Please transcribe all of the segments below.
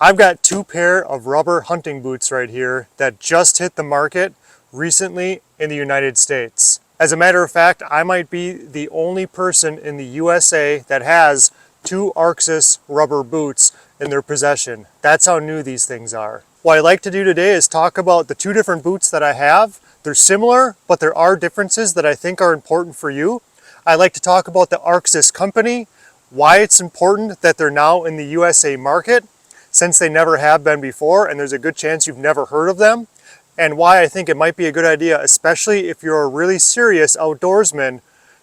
I've got two pair of rubber hunting boots right here that just hit the market recently in the United States. As a matter of fact, I might be the only person in the USA that has two Arxus rubber boots in their possession. That's how new these things are. What I'd like to do today is talk about the two different boots that I have. They're similar, but there are differences that I think are important for you. I'd like to talk about the Arxus company, why it's important that they're now in the USA market, since they never have been before, and there's a good chance you've never heard of them, and why I think it might be a good idea, especially if you're a really serious outdoorsman,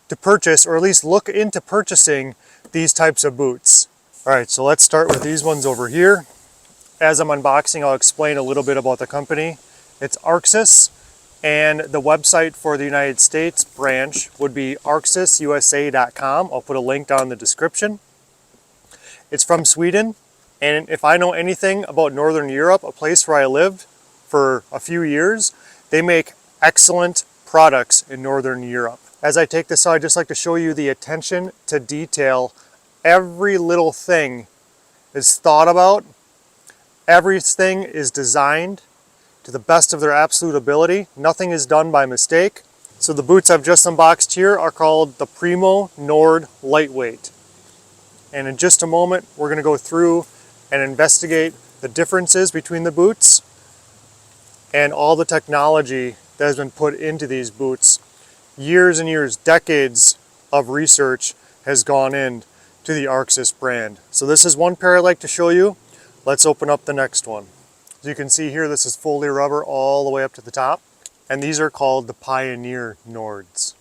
to purchase or at least look into purchasing these types of boots. All right, so let's start with these ones over here. As I'm unboxing, I'll explain a little bit about the company. It's Arxus, and the website for the United States branch would be arxususa.com. I'll put a link down in the description. It's from Sweden. And if I know anything about Northern Europe, a place where I lived for a few years, they make excellent products in Northern Europe. As I take this out, I'd just like to show you the attention to detail. Every little thing is thought about. Everything is designed to the best of their absolute ability. Nothing is done by mistake. So the boots I've just unboxed here are called the Primo Nord Lightweight. And in just a moment, we're going to go through and investigate the differences between the boots and all the technology that has been put into these boots. Years and years, decades of research has gone into the Arxus brand. So this is one pair I'd like to show you. Let's open up the next one. As you can see here, this is fully rubber all the way up to the top, and these are called the Pioneer Nords.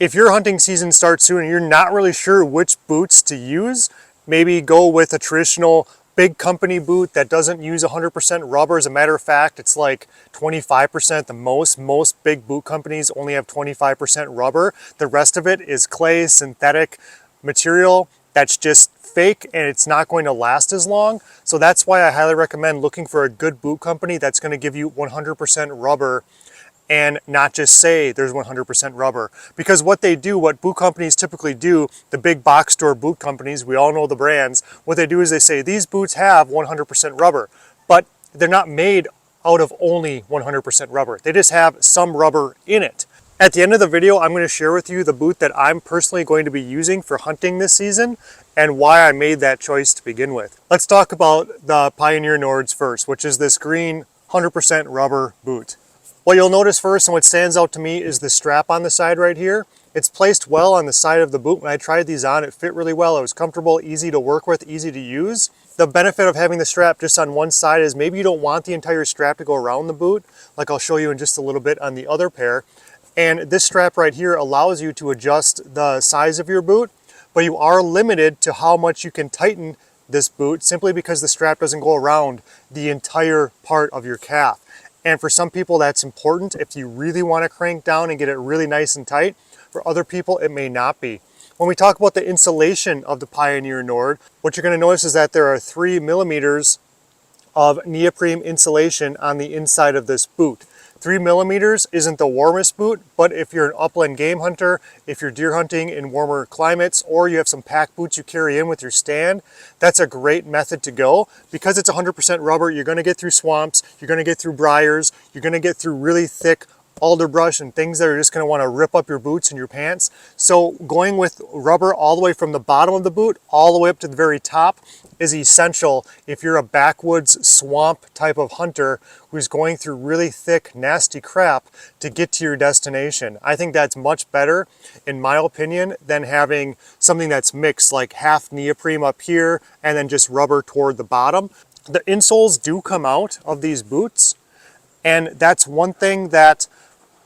If your hunting season starts soon and you're not really sure which boots to use, maybe go with a traditional big company boot that doesn't use 100% rubber. As a matter of fact, it's like 25% at the most. Most big boot companies only have 25% rubber. The rest of it is clay, synthetic material that's just fake, and it's not going to last as long. So that's why I highly recommend looking for a good boot company that's going to give you 100% rubber and not just say there's 100% rubber. Because what they do, what boot companies typically do, the big box store boot companies, we all know the brands, what they do is they say these boots have 100% rubber, but they're not made out of only 100% rubber. They just have some rubber in it. At the end of the video, I'm going to share with you the boot that I'm personally going to be using for hunting this season and why I made that choice to begin with. Let's talk about the Pioneer Nords first, which is this green 100% rubber boot. What you'll notice first and what stands out to me is the strap on the side right here. It's placed well on the side of the boot. When I tried these on, it fit really well. It was comfortable, easy to work with, easy to use. The benefit of having the strap just on one side is maybe you don't want the entire strap to go around the boot, like I'll show you in just a little bit on the other pair. And this strap right here allows you to adjust the size of your boot, but you are limited to how much you can tighten this boot simply because the strap doesn't go around the entire part of your calf. And for some people that's important if you really want to crank down and get it really nice and tight. For other people it may not be. When we talk about the insulation of the Pioneer Nord, what you're going to notice is that there are 3 millimeters of neoprene insulation on the inside of this boot. 3 millimeters isn't the warmest boot, but if you're an upland game hunter, if you're deer hunting in warmer climates, or you have some pack boots you carry in with your stand, that's a great method to go. Because it's 100% rubber, you're going to get through swamps, you're going to get through briars, you're going to get through really thick alderbrush and things that are just going to want to rip up your boots and your pants. So going with rubber all the way from the bottom of the boot all the way up to the very top is essential if you're a backwoods swamp type of hunter who's going through really thick, nasty crap to get to your destination. I think that's much better, in my opinion, than having something that's mixed, like half neoprene up here and then just rubber toward the bottom. The insoles do come out of these boots, and that's one thing that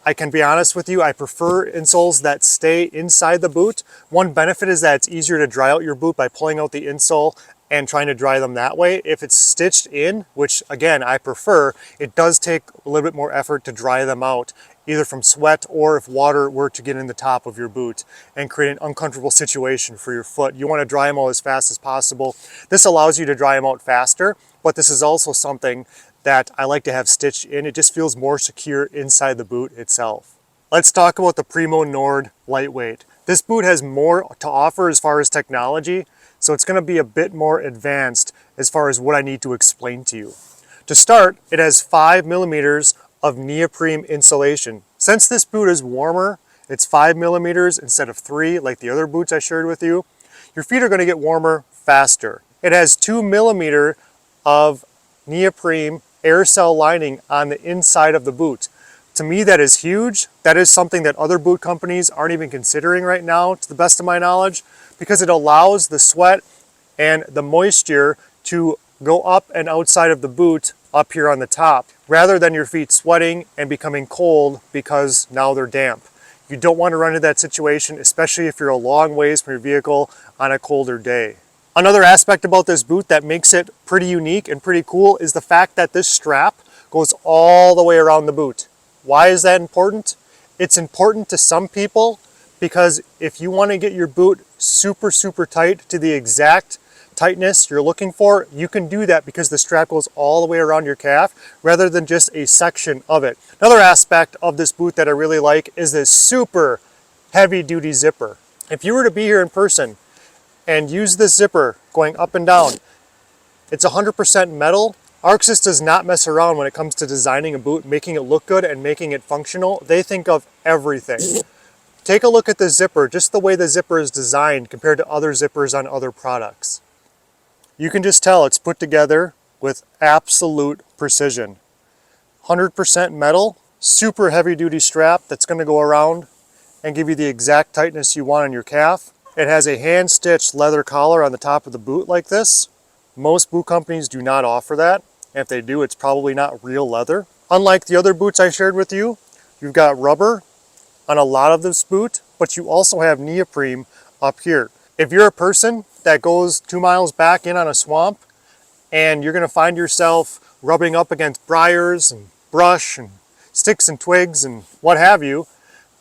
I can be honest with you, I prefer insoles that stay inside the boot. One benefit is that it's easier to dry out your boot by pulling out the insole and trying to dry them that way. If it's stitched in, which again I prefer, it does take a little bit more effort to dry them out, either from sweat or if water were to get in the top of your boot and create an uncomfortable situation for your foot. You want to dry them out as fast as possible. This allows you to dry them out faster, but this is also something that I like to have stitched in. It just feels more secure inside the boot itself. Let's talk about the Primo Nord Lightweight. This boot has more to offer as far as technology, so it's going to be a bit more advanced as far as what I need to explain to you. To start, it has 5 millimeters of neoprene insulation. Since this boot is warmer, it's 5 millimeters instead of 3 like the other boots I shared with you, your feet are going to get warmer faster. It has 2 millimeter of neoprene air cell lining on the inside of the boot. To me, that is huge. That is something that other boot companies aren't even considering right now, to the best of my knowledge, because it allows the sweat and the moisture to go up and outside of the boot up here on the top, rather than your feet sweating and becoming cold because now they're damp. You don't want to run into that situation, especially if you're a long ways from your vehicle on a colder day. Another aspect about this boot that makes it pretty unique and pretty cool is the fact that this strap goes all the way around the boot. Why is that important? It's important to some people because if you want to get your boot super, super tight to the exact tightness you're looking for, you can do that because the strap goes all the way around your calf rather than just a section of it. Another aspect of this boot that I really like is this super heavy duty zipper. If you were to be here in person and use this zipper going up and down, it's 100% metal. Arxus does not mess around when it comes to designing a boot, making it look good and making it functional. They think of everything. Take a look at the zipper, just the way the zipper is designed compared to other zippers on other products. You can just tell it's put together with absolute precision. 100% metal, super heavy duty strap that's going to go around and give you the exact tightness you want on your calf. It has a hand-stitched leather collar on the top of the boot like this. Most boot companies do not offer that. And if they do, it's probably not real leather. Unlike the other boots I shared with you, you've got rubber on a lot of this boot, but you also have neoprene up here. If you're a person that goes 2 miles back in on a swamp and you're going to find yourself rubbing up against briars and brush and sticks and twigs and what have you,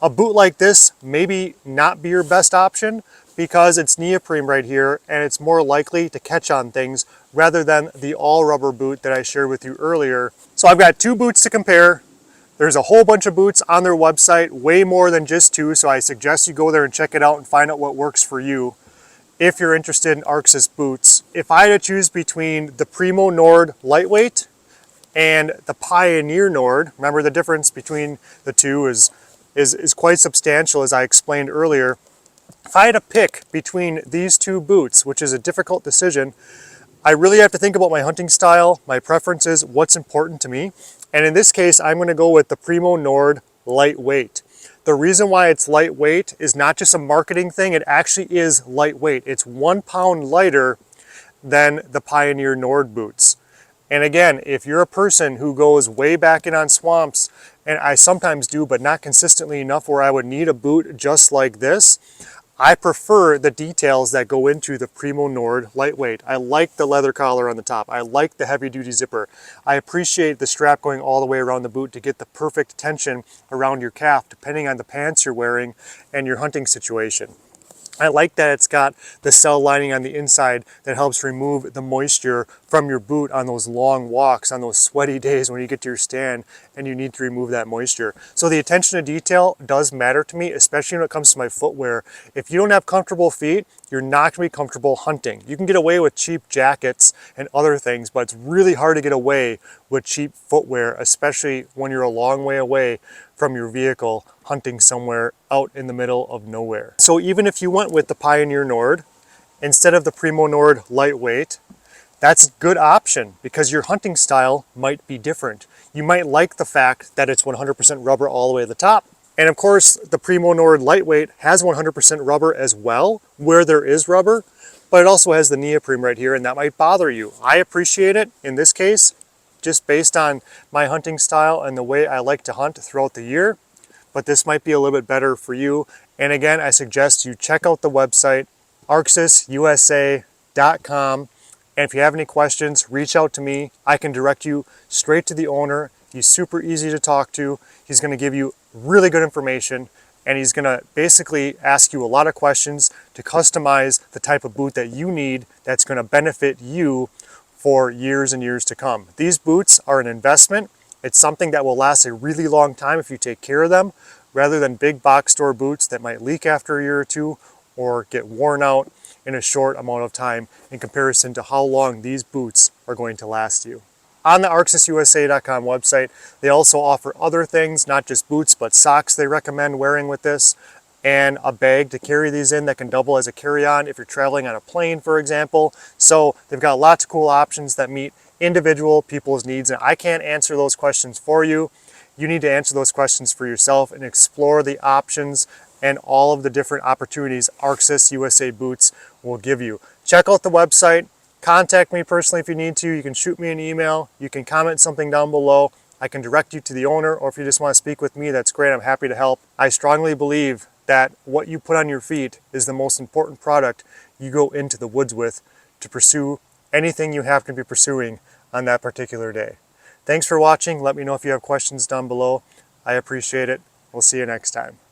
a boot like this maybe not be your best option because it's neoprene right here and it's more likely to catch on things rather than the all rubber boot that I shared with you earlier. So I've got 2 boots to compare. There's a whole bunch of boots on their website, way more than just 2, so I suggest you go there and check it out and find out what works for you if you're interested in Arxus boots. If I had to choose between the Primo Nord Lightweight and the Pioneer Nord, remember the difference between the two is quite substantial, as I explained earlier. If I had to pick between these 2 boots, which is a difficult decision, I really have to think about my hunting style, my preferences, what's important to me. And in this case, I'm going to go with the Primo Nord Lightweight. The reason why it's lightweight is not just a marketing thing, it actually is lightweight. It's 1 pound lighter than the Pioneer Nord boots. And again, if you're a person who goes way back in on swamps, and I sometimes do, but not consistently enough where I would need a boot just like this, I prefer the details that go into the Primo Nord Lightweight. I like the leather collar on the top. I like the heavy duty zipper. I appreciate the strap going all the way around the boot to get the perfect tension around your calf, depending on the pants you're wearing and your hunting situation. I like that it's got the cell lining on the inside that helps remove the moisture from your boot on those long walks, on those sweaty days when you get to your stand and you need to remove that moisture. So the attention to detail does matter to me, especially when it comes to my footwear. If you don't have comfortable feet, you're not going to be comfortable hunting. You can get away with cheap jackets and other things, but it's really hard to get away with cheap footwear, especially when you're a long way away from your vehicle hunting somewhere out in the middle of nowhere. So even if you went with the Pioneer Nord instead of the Primo Nord Lightweight, that's a good option because your hunting style might be different. You might like the fact that it's 100% rubber all the way to the top. And of course, the Primo Nord Lightweight has 100% rubber as well, where there is rubber, but it also has the neoprene right here, and that might bother you. I appreciate it in this case, just based on my hunting style and the way I like to hunt throughout the year, but this might be a little bit better for you. And again, I suggest you check out the website, arxususa.com. And if you have any questions, reach out to me. I can direct you straight to the owner. He's super easy to talk to. He's going to give you really good information, and he's going to basically ask you a lot of questions to customize the type of boot that you need that's going to benefit you for years and years to come. These boots are an investment. It's something that will last a really long time if you take care of them, rather than big box store boots that might leak after a year or two or get worn out in a short amount of time in comparison to how long these boots are going to last you. On the ArxusUSA.com website, they also offer other things, not just boots, but socks they recommend wearing with this, and a bag to carry these in that can double as a carry-on if you're traveling on a plane, for example. So they've got lots of cool options that meet individual people's needs, and I can't answer those questions for you. You need to answer those questions for yourself and explore the options and all of the different opportunities Arxus USA boots will give you. Check out the website. Contact me personally if you need to. You can shoot me an email. You can comment something down below. I can direct you to the owner, or if you just want to speak with me, that's great. I'm happy to help. I strongly believe that what you put on your feet is the most important product you go into the woods with to pursue anything you have to be pursuing on that particular day. Thanks for watching. Let me know if you have questions down below. I appreciate it. We'll see you next time.